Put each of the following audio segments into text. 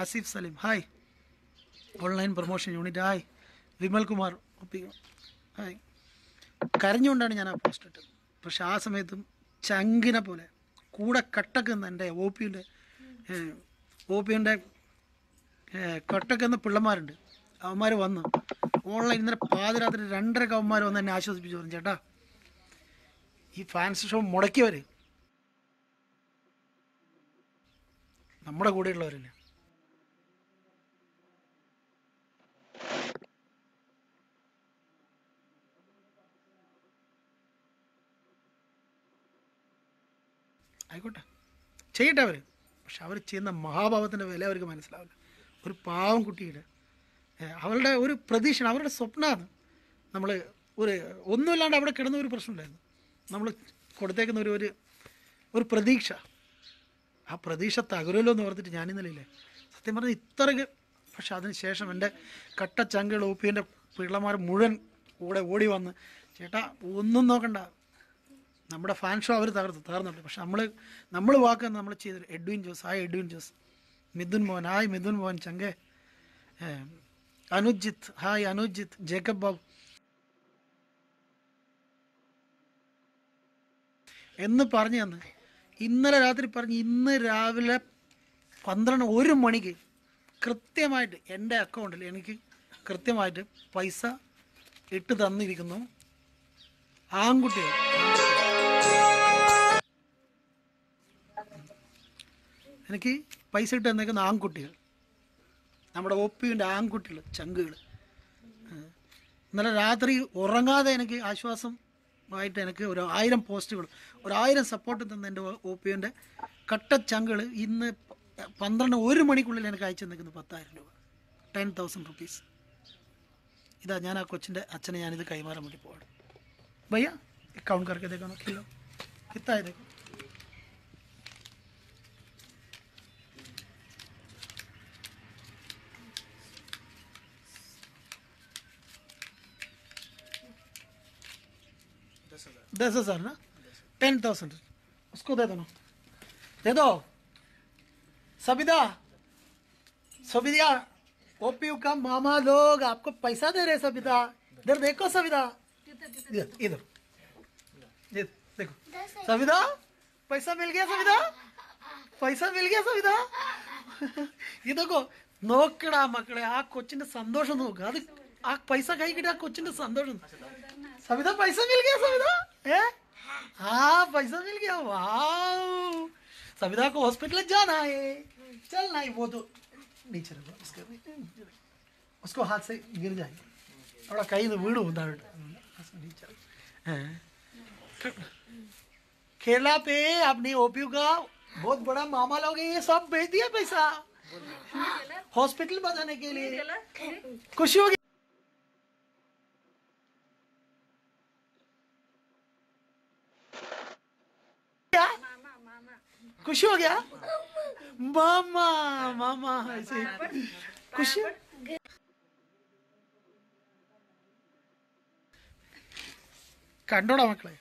Asif Saleem hi, online promotion unit hi, Vimal Kumar hi. കരഞ്ഞുകൊണ്ടാണ് ഞാൻ ആ പോസ്റ്റ് ഇട്ടത്. പക്ഷെ ആ സമയത്തും ചങ്കിനെ പോലെ കൂടെ കട്ടക്കുന്ന എൻ്റെ ഒ പിൻ്റെ കട്ടക്കുന്ന പിള്ളമാരുണ്ട്. അവന്മാർ വന്ന് ഓൺലൈൻ ഇന്നലെ പാതിരാത്രി 2:30 അവന്മാർ വന്ന് എന്നെ ആശ്വസിപ്പിച്ചു പറഞ്ഞു, ചേട്ടാ ഈ ഫാൻസ് ഷോ മുടക്കിയവർ നമ്മുടെ കൂടെയുള്ളവരല്ലേ. ആയിക്കോട്ടെ, ചെയ്യട്ടെ അവർ. പക്ഷെ അവർ ചെയ്യുന്ന മഹാഭാവത്തിൻ്റെ വില അവർക്ക് മനസ്സിലാവില്ല. ഒരു പാവം കുട്ടിയുടെ അവളുടെ ഒരു പ്രതീക്ഷ, അവരുടെ സ്വപ്നമാണ്. നമ്മൾ ഒന്നുമില്ലാണ്ട് അവിടെ കിടന്ന ഒരു പ്രശ്നമില്ലായിരുന്നു. നമ്മൾ കൊടുത്തേക്കുന്ന ഒരു പ്രതീക്ഷ, ആ പ്രതീക്ഷ തകരുമല്ലോ എന്ന് ഓർത്തിട്ട് ഞാനിന്നലെ സത്യം പറഞ്ഞാൽ ഇത്രയ്ക്ക്. പക്ഷെ അതിന് ശേഷം എൻ്റെ കട്ടച്ചങ്കൾ ഒപ്പിൻ്റെ പിള്ളമാർ മുഴുവൻ കൂടെ ഓടി വന്ന്, ചേട്ടാ ഒന്നും നോക്കണ്ട, നമ്മുടെ ഫാൻ ഷോ അവർ തകർന്നിട്ട്. പക്ഷെ നമ്മൾ വാക്ക് നമ്മൾ ചെയ്തത്. എഡ്വിൻ ജോസ് ഹായ്, എഡ്വിൻ ജോസ്. മിഥുൻ മോഹൻ ഹായ്, മിഥുൻ മോഹൻ ചങ്കെ. അനുജിത്ത് ഹായ്, അനുജിത്ത്. ജേക്കബ് ബാബു എന്ന് പറഞ്ഞു തന്ന് ഇന്നലെ രാത്രി പറഞ്ഞ് ഇന്ന് രാവിലെ 1 മണിക്ക് കൃത്യമായിട്ട് എൻ്റെ അക്കൗണ്ടിൽ എനിക്ക് കൃത്യമായിട്ട് പൈസ ഇട്ട് തന്നിരിക്കുന്നു. ആൺകുട്ടികൾ എനിക്ക് പൈസ ഇട്ട് തന്നേക്കുന്ന ആൺകുട്ടികൾ, നമ്മുടെ ഒപ്പിൻ്റെ ആൺകുട്ടികൾ, ചങ്കുകൾ. ഇന്നലെ രാത്രി ഉറങ്ങാതെ എനിക്ക് ആശ്വാസമായിട്ട് എനിക്ക് 1000 പോസ്റ്റുകൾ 1000 സപ്പോർട്ട് തന്ന എൻ്റെ ഒപ്പിൻ്റെ കട്ടച്ചങ്കുകൾ ഇന്ന് 1 മണിക്കുള്ളിൽ എനിക്ക് അയച്ചു തന്നിരിക്കുന്നു 10,000 രൂപ, 10,000 റുപ്പീസ്. ഇതാ ഞാൻ ആ കൊച്ചിൻ്റെ അച്ഛനെ ഞാനിത് കൈമാറാൻ വേണ്ടി പോവാണ്. भैया काउंट करके देखो ना, किलो कितना है देखो. दस हजार ना, 10,000 उसको दे दो ना, दे दो. सबिदा सबिदा ओपीयू का मामा लोग आपको पैसा दे रहे. सबिदा इधर देखो, सबिदा इधर देखो. सविदा पैसा मिल गया, सविदा पैसा मिल गया, सविदा. ये देखो നോക്കടാ മക്കളെ, ആ കൊച്ചിന്റെ സന്തോഷം നോക്ക്. അത് ആ പൈസ കൈ കിട്ടിയ ആ കൊച്ചിന്റെ സന്തോഷം. സവിത പൈസ മിൽ ഗയാ, സവിത हाँ पैसा मिल गया. वाह, सविता को हॉस्पिटल जाना है, चलना है. वो तो नीचे रखो, उसको हाथ से गिर जाएगी, थोड़ा कहीं तो वीड़ो केरला पे अपनी ओपीयू का बहुत बड़ा मामा लोग ये सब भेज दिया पैसा हॉस्पिटल बनाने के लिए. खुशी हो गई. खुशी हो गया मामा, मामा ऐसे खुशी. കണ്ടോടാ മക്കളെ,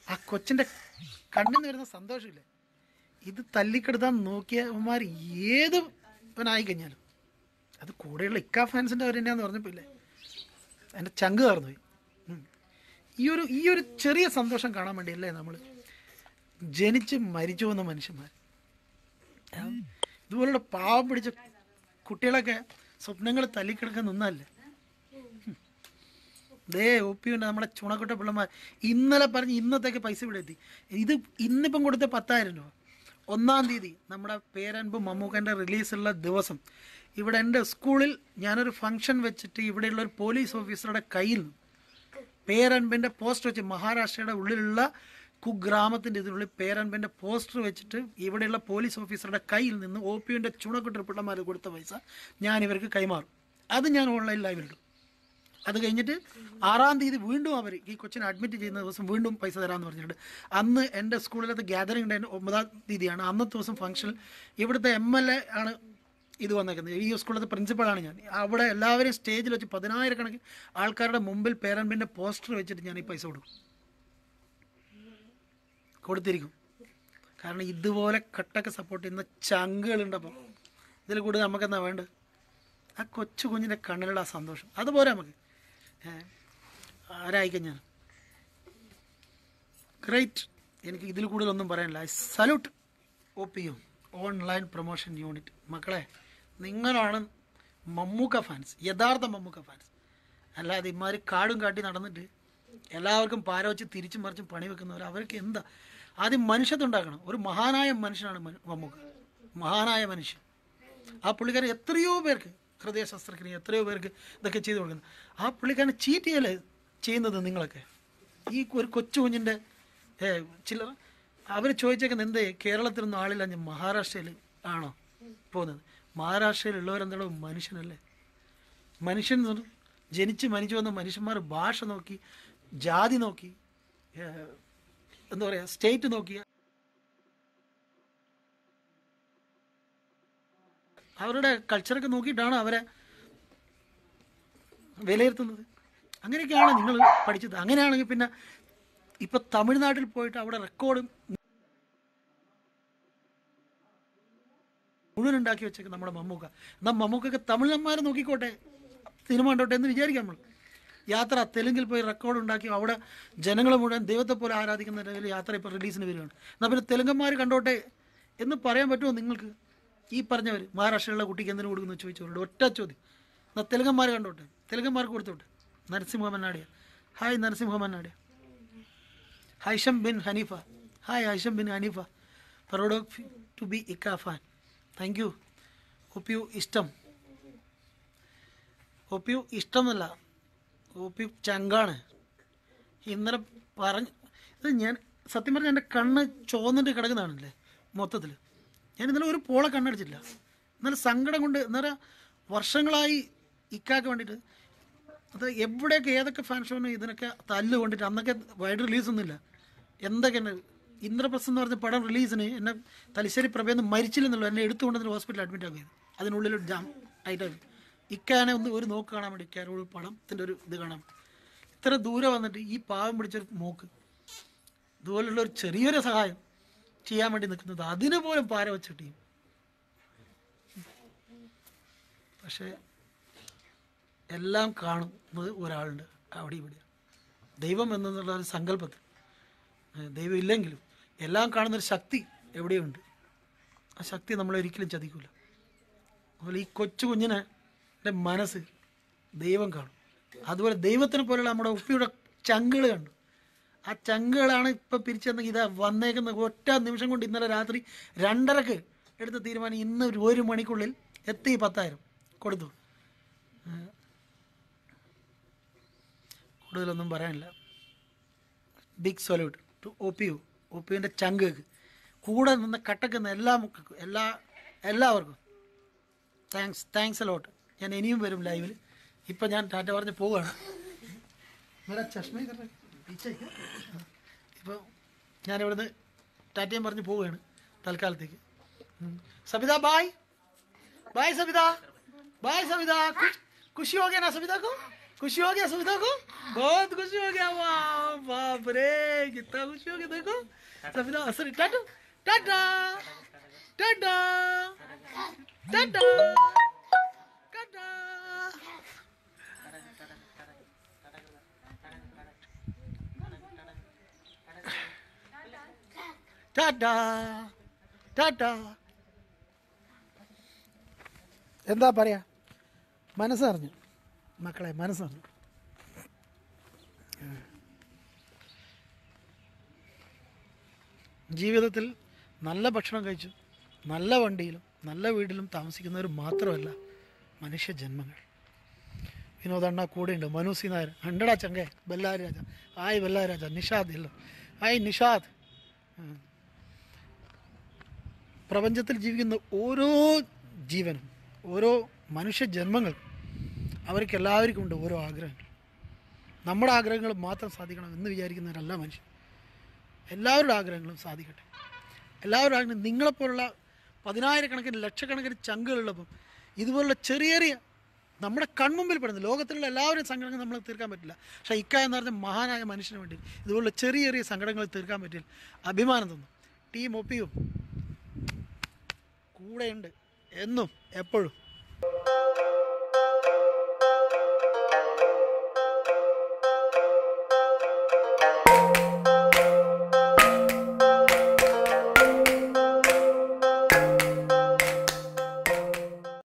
ആ കൊച്ചിൻ്റെ കണ്ണിൽ നിന്ന് വരുന്ന സന്തോഷമില്ലേ. ഇത് തല്ലിക്കെടുത്താൻ നോക്കിയവന്മാർ ഏത് ആയിക്കഴിഞ്ഞാലും അത് കൂടെയുള്ള ഇക്ക ഫാൻസിൻ്റെ അവർ തന്നെയാന്ന് പറഞ്ഞപ്പോയില്ലേ എൻ്റെ ചങ്ക് കയറുന്നുപോയി. ഈ ഒരു ചെറിയ സന്തോഷം കാണാൻ വേണ്ടിയല്ലേ നമ്മൾ ജനിച്ച് മരിച്ചു പോകുന്ന മനുഷ്യന്മാർ. ഇതുപോലുള്ള പാവം പിടിച്ച കുട്ടികളൊക്കെ സ്വപ്നങ്ങൾ തല്ലിക്കിടക്കാൻ നിന്നല്ലേ. ദേ ഒപ്പിയുണ്ട് നമ്മുടെ ചുണക്കുട്ട പിള്ളമാർ. ഇന്നലെ പറഞ്ഞ് ഇന്നത്തേക്ക് പൈസ ഇവിടെ എത്തി. ഇത് ഇന്നിപ്പം കൊടുത്ത 10,000 രൂപ 1-ാം തീയതി നമ്മുടെ പേരൻപ് മമ്മൂക്കൻ്റെ റിലീസുള്ള ദിവസം ഇവിടെ എൻ്റെ സ്കൂളിൽ ഞാനൊരു ഫംഗ്ഷൻ വെച്ചിട്ട് ഇവിടെയുള്ള ഒരു പോലീസ് ഓഫീസറുടെ കയ്യിൽ പേരൻപിൻ്റെ പോസ്റ്റർ വെച്ച്, മഹാരാഷ്ട്രയുടെ ഉള്ളിലുള്ള കുഗ്രാമത്തിൻ്റെ ഇതിനുള്ളിൽ പേരൻപിൻ്റെ പോസ്റ്റർ വെച്ചിട്ട് ഇവിടെയുള്ള പോലീസ് ഓഫീസറുടെ കയ്യിൽ നിന്ന് ഒപ്പിയുടെ ചുണക്കുട്ട പിള്ളമാർ കൊടുത്ത പൈസ ഞാൻ ഇവർക്ക് കൈമാറും. അത് ഞാൻ ഓൺലൈൻ ലൈവിലിടും. അത് കഴിഞ്ഞിട്ട് 6-ാം തീയതി വീണ്ടും അവർ ഈ കൊച്ചിനെ അഡ്മിറ്റ് ചെയ്യുന്ന ദിവസം വീണ്ടും പൈസ തരാമെന്ന് പറഞ്ഞിട്ട് അന്ന് എൻ്റെ സ്കൂളിലത്തെ ഗ്യാതറിംഗ് ഡേ 9-ാം തീയതിയാണ്. അന്നത്തെ ദിവസം ഫംഗ്ഷനിൽ ഇവിടുത്തെ MLA ആണ് ഇത് വന്നേക്കുന്നത്. ഈ സ്കൂളിലത്തെ പ്രിൻസിപ്പളാണ് ഞാൻ. അവിടെ എല്ലാവരെയും സ്റ്റേജിൽ വെച്ച് 10,000 ആൾക്കാരുടെ മുമ്പിൽ പേരൻപിൻ്റെ പോസ്റ്റർ വെച്ചിട്ട് ഞാൻ ഈ പൈസ കൊടുത്തിരിക്കും. കാരണം ഇതുപോലെ കട്ടൊക്കെ സപ്പോർട്ട് ചെയ്യുന്ന ചങ്കുകളുണ്ടപ്പോൾ ഇതിൽ കൂടുതൽ നമുക്കെന്താ വേണ്ടത്? ആ കൊച്ചു കുഞ്ഞിൻ്റെ കണ്ണിലുള്ള ആ സന്തോഷം അതുപോലെ നമുക്ക് ആരായിക്കഴിഞ്ഞാൽ ഗ്രേറ്റ്. എനിക്ക് ഇതിൽ കൂടുതലൊന്നും പറയാനില്ല. I salute OPU, online promotion unit. മക്കളെ, നിങ്ങളാണ് മമ്മൂക്ക ഫാൻസ്, യഥാർത്ഥ മമ്മൂക്ക ഫാൻസ്. അല്ലാതെ ഇമാര് കാടും കാട്ടി നടന്നിട്ട് എല്ലാവർക്കും പാര വെച്ച് തിരിച്ചും മറിച്ചും പണി വെക്കുന്നവർ. അവർക്ക് എന്താ ആദ്യം മനുഷ്യത്വം ഉണ്ടാക്കണം. ഒരു മഹാനായ മനുഷ്യനാണ് മമ്മൂക്ക, മഹാനായ മനുഷ്യൻ. ആ പുള്ളിക്കാരൻ എത്രയോ പേർക്ക് ഹൃദയ ശസ്ത്രക്രിയ, എത്രയോ പേർക്ക് ഇതൊക്കെ ചെയ്തു കൊടുക്കുന്നത്. ആ പുള്ളിക്കാരൻ ചീറ്റ് ചെയ്യല്ലേ ചെയ്യുന്നത് നിങ്ങളൊക്കെ. ഈ ഒരു കൊച്ചു കുഞ്ഞിൻ്റെ ചിലർ അവർ ചോദിച്ചേക്കുന്നത് എന്തേ കേരളത്തിലൊന്നും ആളില്ല, ഞാൻ മഹാരാഷ്ട്രയിൽ ആണോ പോകുന്നത്? മഹാരാഷ്ട്രയിലുള്ളവരെന്താണോ മനുഷ്യനല്ലേ? മനുഷ്യൻ ജനിച്ച് മരിച്ചു വന്ന മനുഷ്യന്മാർ ഭാഷ നോക്കി, ജാതി നോക്കി, എന്താ പറയുക, സ്റ്റേറ്റ് നോക്കി അവരുടെ കൾച്ചറൊക്കെ നോക്കിയിട്ടാണ് അവരെ വിലയിരുത്തുന്നത്. അങ്ങനെയൊക്കെയാണ് നിങ്ങൾ പഠിച്ചത്. അങ്ങനെയാണെങ്കിൽ പിന്നെ ഇപ്പം തമിഴ്നാട്ടിൽ പോയിട്ട് അവിടെ റെക്കോർഡ് മുഴുവൻ ഉണ്ടാക്കി വെച്ചേക്കും നമ്മുടെ മമ്മൂക്ക. എന്നാൽ മമ്മൂക്കൊക്കെ തമിഴന്മാരെ നോക്കിക്കോട്ടെ, സിനിമ കണ്ടോട്ടെ എന്ന് വിചാരിക്കാം നമ്മൾ. യാത്ര തെലുങ്കിൽ പോയി റെക്കോർഡ് ഉണ്ടാക്കി അവിടെ ജനങ്ങൾ മുഴുവൻ ദൈവത്തെ പോലെ ആരാധിക്കുന്ന നിലയിൽ യാത്ര ഇപ്പോൾ റിലീസിന് വരികയാണ്. എന്നാൽ പിന്നെ തെലുങ്കന്മാർ കണ്ടോട്ടെ എന്ന് പറയാൻ പറ്റുമോ നിങ്ങൾക്ക്? ഈ പറഞ്ഞവർ മഹാരാഷ്ട്രയിലുള്ള കുട്ടിക്ക് എന്തിനു കൊടുക്കുന്നു ചോദിച്ചവരുടെ ഒറ്റ ചോദ്യം. എന്നാൽ തെലുങ്കന്മാർ കണ്ടോട്ടെ, തെലുങ്കന്മാർക്ക് കൊടുത്തോട്ടെ. Narasimha Mannadiya, hi Narasimha Mannadiya. Haisham bin Hanifa, hi Haisham bin Hanifa. Proud to be Ikka fan, thank you. OPU ഇഷ്ടം, OPU ഇഷ്ടമല്ല, OPU ചങ്കാണ്. ഇന്നലെ പറഞ്ഞ് ഇത് ഞാൻ സത്യം പറഞ്ഞാൽ എൻ്റെ കണ്ണ് ചോന്നിട്ട് കിടക്കുന്നതാണല്ലേ മൊത്തത്തിൽ. ഞാൻ ഇന്നലെ ഒരു പോളെ കണ്ണടിച്ചില്ല. ഇന്നലെ സങ്കടം കൊണ്ട് ഇന്നലെ വർഷങ്ങളായി ഇക്കാക്ക് വേണ്ടിയിട്ട് അത് എവിടെയൊക്കെ ഏതൊക്കെ ഫാൻ ഷോന് ഇതിനൊക്കെ തല്ല് കൊണ്ടിട്ട് അന്നൊക്കെ വൈഡ് റിലീസൊന്നുമില്ല. എന്തൊക്കെയാണ് ഇന്ദ്രപ്രസ്ഥം എന്ന് പറഞ്ഞ പടം റിലീസിന് എന്നെ തലശ്ശേരി പ്രഭയെന്ന് മരിച്ചില്ലെന്നുള്ളൂ. എന്നെ എടുത്തുകൊണ്ടെന്ന് ഹോസ്പിറ്റലിൽ അഡ്മിറ്റ് ആക്കിയത്. അതിനുള്ളിൽ ഒരു ജാം ആയിട്ടാണ്. ഇക്കാനെ ഒരു നോക്ക് കാണാൻ വേണ്ടി, ഇക്കാനോട് പടത്തിൻ്റെ ഒരു ഇത് കാണാൻ വേണ്ടി ഇത്ര ദൂരെ വന്നിട്ട് ഈ പാവം പിടിച്ചൊരു മോക്ക് ഇതുപോലുള്ള ഒരു ചെറിയൊരു സഹായം ചെയ്യാൻ വേണ്ടി നിൽക്കുന്നത് അതിന് പോലും പാര വെച്ചിട്ട്. പക്ഷേ എല്ലാം കാണുന്നത് ഒരാളുണ്ട് അവിടെ ഇവിടെ. ദൈവം എന്നുള്ള ഒരു സങ്കല്പത്തിൽ ദൈവം ഇല്ലെങ്കിലും എല്ലാം കാണുന്നൊരു ശക്തി എവിടെയുണ്ട്. ആ ശക്തി നമ്മളെ ഒരിക്കലും ചതിക്കില്ല. അതുപോലെ ഈ കൊച്ചു കുഞ്ഞിനെ മനസ്സ് ദൈവം കാണും. അതുപോലെ ദൈവത്തിനെ പോലെയുള്ള നമ്മുടെ ഉപ്പിയുടെ ചങ്കുകൾ കണ്ടു. ആ ചങ്കുകളാണ് ഇപ്പം പിരിച്ചെന്നെങ്കിൽ ഇതാ വന്നേക്കുന്ന ഒറ്റ നിമിഷം കൊണ്ട് ഇന്നലെ രാത്രി 2:30 എടുത്ത തീരുമാനം ഇന്ന് 1 മണിക്കുള്ളിൽ എത്തി 10,000 കൊടുത്തു. കൂടുതലൊന്നും പറയാനില്ല. ബിഗ് സല്യൂട്ട് ടു OPUവിൻ്റെ ചങ്കുകൾക്ക്, കൂടെ നിന്ന് കട്ടക്കുന്ന എല്ലാവർക്കും താങ്ക്സ് അലോട്ട്. ഞാൻ ഇനിയും വരും ലൈവിൽ. ഇപ്പം ഞാൻ ടാറ്റ പറഞ്ഞ് പോവുകയാണ്. ഇപ്പോൾ ഞാനിവിടുന്ന് ടാറ്റയും പറഞ്ഞ് പോവുകയാണ് തൽക്കാലത്തേക്ക്. Sabitha bye bye Savita, bye Savita. खुशी हो गया ना सविता को? खुशी हो गया सविता को? बहुत खुशी हो गया। वाह बाप रे कितना खुशी हो गया देखो सविता। सॉरी टाटा टाटा टाटा टाटा टाटा। टाटा टाटा। എന്താ പറയാ, മനസ്സറിഞ്ഞു മക്കളെ, മനസ്സറിഞ്ഞു. ജീവിതത്തിൽ നല്ല ഭക്ഷണം കഴിച്ചു, നല്ല വണ്ടിയിലും നല്ല വീട്ടിലും താമസിക്കുന്നവർ മാത്രമല്ല മനുഷ്യജന്മങ്ങൾ. വിനോദണ്ണ കൂടെയുണ്ട്, മനു സി നായർ, ഹണ്ടടാ ചങ്കെ, ബെല്ലാരി രാജ, ഹായ് ബെല്ലാരി രാജ, നിഷാദ് എല്ലോ, ഹായ് നിഷാദ്. പ്രപഞ്ചത്തിൽ ജീവിക്കുന്ന ഓരോ ജീവനും ഓരോ മനുഷ്യജന്മങ്ങൾ അവർക്ക് എല്ലാവർക്കും ഉണ്ട് ഓരോ ആഗ്രഹങ്ങൾ. നമ്മുടെ ആഗ്രഹങ്ങൾ മാത്രം സാധിക്കണം എന്ന് വിചാരിക്കുന്നവരല്ല മനുഷ്യൻ. എല്ലാവരുടെ ആഗ്രഹങ്ങളും സാധിക്കട്ടെ. എല്ലാവരുടെ ആഗ്രഹം നിങ്ങളെപ്പോലുള്ള 10,000-കണക്കിന് ലക്ഷക്കണക്കിന് ചങ്കുകളുള്ളപ്പം ഇതുപോലുള്ള ചെറിയ ചെറിയ നമ്മുടെ കൺമുമ്പിൽ പെടുന്ന ലോകത്തിലുള്ള എല്ലാവരും സങ്കടങ്ങൾ നമ്മൾ തീർക്കാൻ പറ്റില്ല. പക്ഷേ ഇക്ക എന്ന് പറഞ്ഞ മഹാനായ മനുഷ്യന് വേണ്ടി ഇതുപോലുള്ള ചെറിയ ചെറിയ സങ്കടങ്ങൾ തീർക്കാൻ പറ്റില്ല. അഭിമാനം തോന്നും. ടീം OPU കൂടെയുണ്ട്, എന്നും എപ്പോഴും.